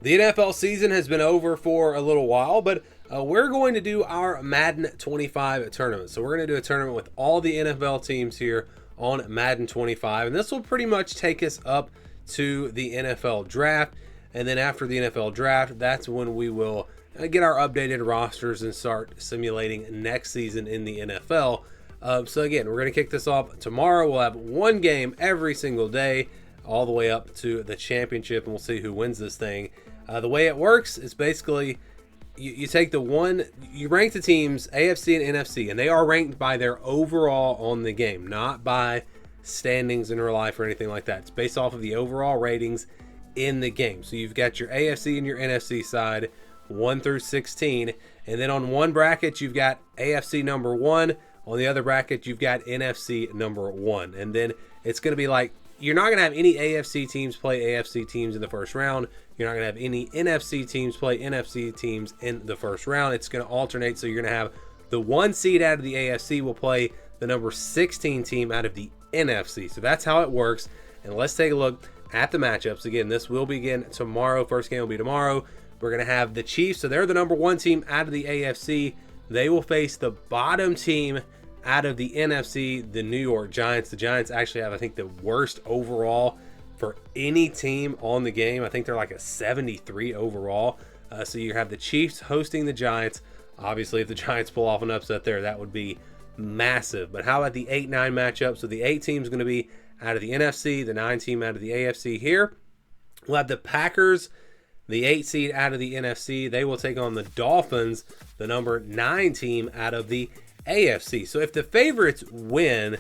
The NFL season has been over for a little while, but we're going to do our Madden 25 tournament. So we're going to do a tournament with all the NFL teams here on Madden 25, and this will pretty much take us up to the NFL draft. And then after the NFL draft, that's when we will get our updated rosters and start simulating next season in the NFL. So again, we're going to kick this off tomorrow. We'll have one game every single day, all the way up to the championship, and we'll see who wins this thing. The way it works is basically you take you rank the teams AFC and NFC, and they are ranked by their overall on the game, not by standings in real life or anything like that. It's based off of the overall ratings in the game. So you've got your AFC and your NFC side, 1 through 16, and then on one bracket you've got AFC number 1, on the other bracket you've got NFC number 1, and then it's going to be like, you're not going to have any AFC teams play AFC teams in the first round. You're not going to have any NFC teams play NFC teams in the first round. It's going to alternate, so you're going to have the 1 seed out of the AFC will play the number 16 team out of the NFC. So that's how it works, and let's take a look at the matchups. Again, this will begin tomorrow. First game will be tomorrow. We're going to have the Chiefs, so they're the number 1 team out of the AFC. They will face the bottom team out of the NFC, the New York Giants. The Giants actually have, I think, the worst overall for any team on the game. I think they're like a 73 overall. So you have the Chiefs hosting the Giants. Obviously, if the Giants pull off an upset there, that would be massive. But how about the 8-9 matchup? So the 8 team is going to be out of the NFC, the 9 team out of the AFC here. We'll have the Packers, the 8 seed out of the NFC. They will take on the Dolphins, the number 9 team out of the AFC. So if the favorites win,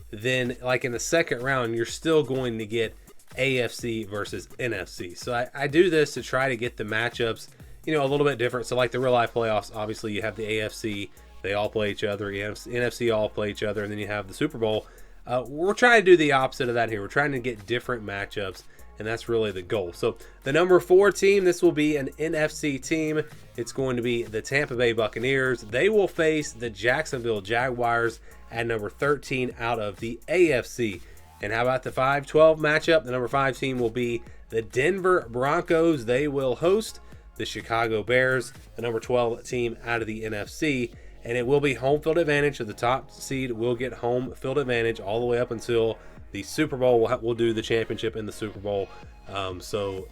then like in the second round, you're still going to get AFC versus NFC. So I do this to try to get the matchups, a little bit different. So like the real life playoffs, obviously you have the AFC, they all play each other, NFC all play each other, and then you have the Super Bowl. We're trying to do the opposite of that here. We're trying to get different matchups, and that's really the goal. So the number 4 team, this will be an NFC team. It's going to be the Tampa Bay Buccaneers. They will face the Jacksonville Jaguars at number 13 out of the AFC. And how about the 5-12 matchup? The number 5 team will be the Denver Broncos. They will host the Chicago Bears, the number 12 team out of the NFC. And it will be home field advantage. So the top seed will get home field advantage all the way up until the Super Bowl. We'll do the championship in the Super Bowl. So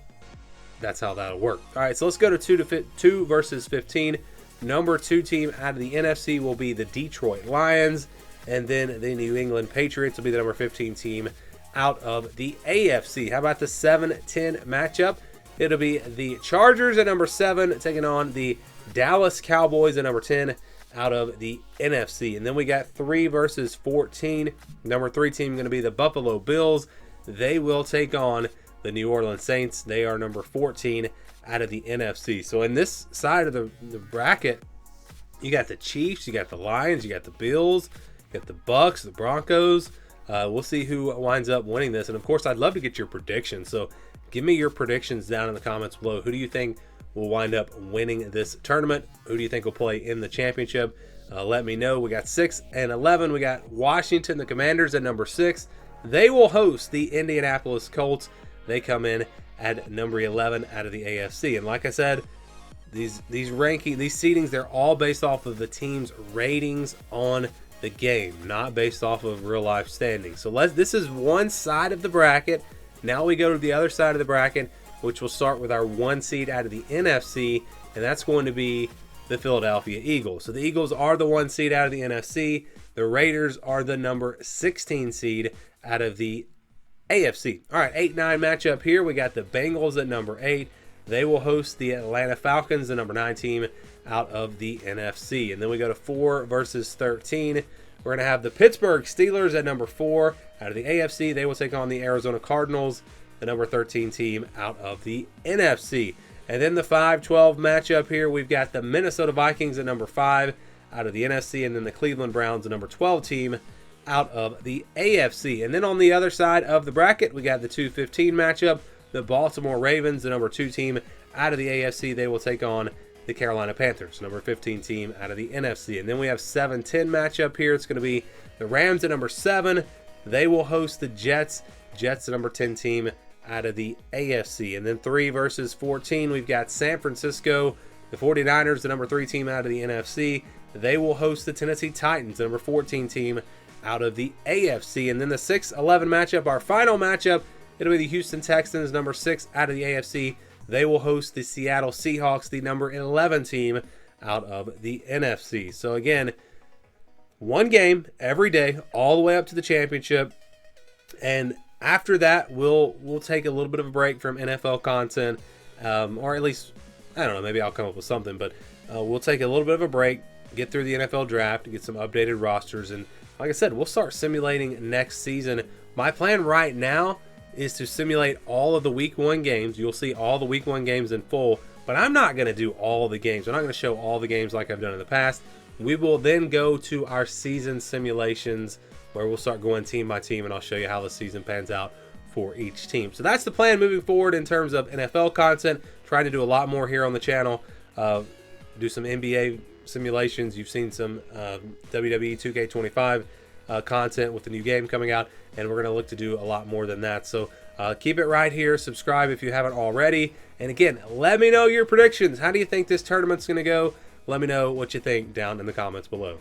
that's how that'll work. All right, so let's go to 2 versus 15. Number 2 team out of the NFC will be the Detroit Lions. And then the New England Patriots will be the number 15 team out of the AFC. How about the 7-10 matchup? It'll be the Chargers at number 7 taking on the Dallas Cowboys at number 10 out of the NFC. And then we got 3 versus 14. Number 3 team going to be the Buffalo Bills. They will take on the New Orleans Saints. They are number 14 out of the NFC. So in this side of the bracket, you got the Chiefs, you got the Lions, you got the Bills, you got the Bucks, the Broncos. We'll see who winds up winning this. And of course, I'd love to get your predictions. So give me your predictions down in the comments below. Who do you think will wind up winning this tournament? Who do you think will play in the championship? Let me know. We got 6 and 11. We got Washington, the Commanders at number 6. They will host the Indianapolis Colts. They come in at number 11 out of the AFC. And like I said, these seedings, they're all based off of the team's ratings on the game, not based off of real life standings. So this is one side of the bracket. Now we go to the other side of the bracket, which will start with our 1 seed out of the NFC, and that's going to be the Philadelphia Eagles. So the Eagles are the 1 seed out of the NFC. The Raiders are the number 16 seed out of the AFC. All right, 8-9 matchup here. We got the Bengals at number 8. They will host the Atlanta Falcons, the number 9 team out of the NFC. And then we go to 4 versus 13. We're going to have the Pittsburgh Steelers at number 4 out of the AFC. They will take on the Arizona Cardinals, the number 13 team out of the NFC. And then the 5-12 matchup here, we've got the Minnesota Vikings at number 5 out of the NFC, and then the Cleveland Browns, the number 12 team out of the AFC. And then on the other side of the bracket, we got the 2-15 matchup. The Baltimore Ravens, the number 2 team out of the AFC, they will take on the Carolina Panthers, number 15 team out of the NFC. And then we have 7-10 matchup here. It's going to be the Rams at number 7. They will host the Jets. Jets, the number 10 team out of the AFC. And then 3 versus 14, we've got San Francisco, the 49ers, the number 3 team out of the NFC. They will host the Tennessee Titans, the number 14 team out of the AFC. And then the 6-11 matchup, our final matchup, it'll be the Houston Texans, number 6 out of the AFC. They will host the Seattle Seahawks, the number 11 team out of the NFC. So again, one game every day, all the way up to the championship. And after that, we'll take a little bit of a break from NFL content, or at least, I don't know, maybe I'll come up with something. But we'll take a little bit of a break, get through the NFL draft, get some updated rosters. And like I said, we'll start simulating next season. My plan right now is to simulate all of the Week 1 games. You'll see all the Week 1 games in full, but I'm not going to do all the games. I'm not going to show all the games like I've done in the past. We will then go to our season simulations where we'll start going team by team, and I'll show you how the season pans out for each team. So that's the plan moving forward in terms of NFL content. Trying to do a lot more here on the channel. Do some NBA simulations. You've seen some WWE 2K25 content with the new game coming out, and we're going to look to do a lot more than that. So keep it right here. Subscribe if you haven't already. And again, let me know your predictions. How do you think this tournament's going to go? Let me know what you think down in the comments below.